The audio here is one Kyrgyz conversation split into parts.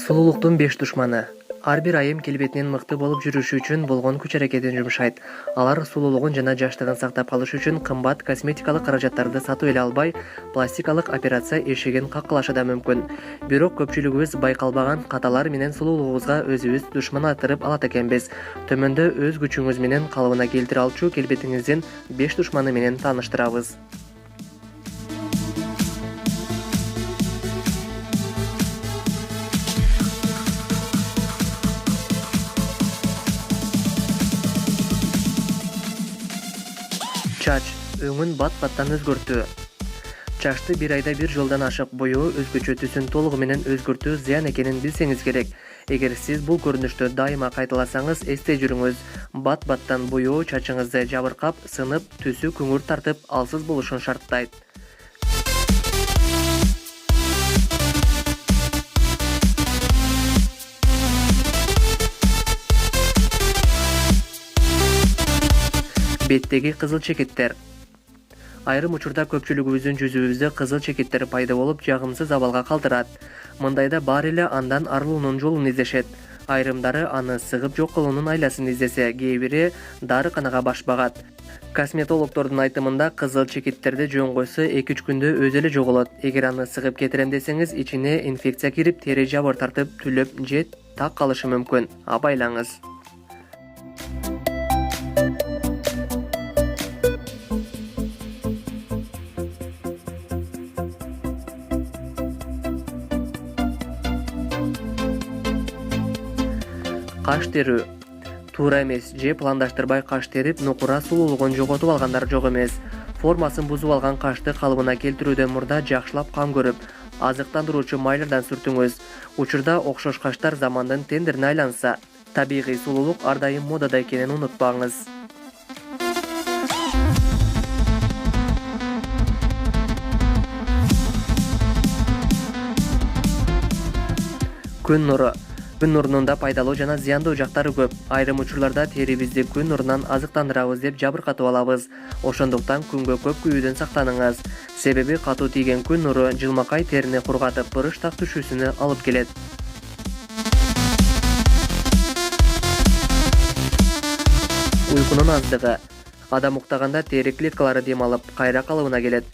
Сулуулуктун 5 душманы. Ар бир айым келбетинин мыкты болуп жүрүшү үчүн болгон күч-аракетин жумшайт. Алар сулуулугун жана жаштыгын сактап калыш үчүн кымбат косметикалык каражаттарды сатып эле албай, пластикалык операция эшигин каккылашы да мүмкүн. Бирок көпчүлүгүбүз байкалбаган каталар менен сулуулугубузга өзүбүз душман атырып алат экенбиз. Төмөндө өз күчүңүз менен калыбына келтире алчу келбетиңиздин 5 душманы менен тааныштырабыз. Чач өңүн бат-баттан өзгөртүү. Чачты бир айда бир жолдан ашык боёу өзгөчө түсүн толугу менен өзгөртүү зыян экенин билсеңиз керек. Эгер сиз бул көрүнүштү дайыма кайталасаңыз, эстей жүрүңүз. Бат-баттан боёу чачыңызды жабыркап, сынып, түсү күңүр тартып, алсыз болушун шарттайт. Беттеги кызыл чекиттер. Айрым учурда көпчүлүгүбүздүн жүзүбүздө кызыл чекиттер пайда болуп, жагымсыз абалга калтырат. Мындайда баары эле андан арылуунун жолун издешет. Айрымдары аны сыгып жок кылуунун айласын издесе, кээ бири дарыканага баш багат. Косметологдордун айтымында кызыл чекиттерди жөн койсо 2-3 күндө өзү эле жоголот. Эгер аны сыгып кетирем десеңиз, ичине инфекция кирип, тери жабыр тартып, түлөп же так калышы мүмкүн. Абайлаңыз. Каш терүү. Туура эмес же пландаштырбай каш терип, нукура сулуулугун жоготуп алгандар жок эмес. Формасын бузуп алган кашты калыбына келтирүүдөн мурда жакшылап кам көрүп, азыктандыруучу майлардан сүртүңүз. Учурда окшош каштар замандын тендерине айланса, табигый сулуулук ар дайым модада экенин унутпаңыз. Күн нуру. Күн нурунун пайдалуу жана зыяндуу жактары көп. Айрым учурларда терибизди күн нурунан азыктандырабыз деп жабыркатып алабыз. Ошондуктан күнгө көп күйүүдөн сактаныңыз. Себеби катуу тийген күн нуру жылмакай терини кургатып, бырыш так түшүүсүнө алып келет. Уйкунун аздыгы. Адам уктаганда тери клеткалары дем алып, кайра калыбына келет.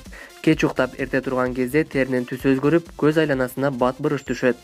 Кеч уктап эрте турган кезде теринин түсү өзгөрүп, көз айланасына бат бырыш түшөт.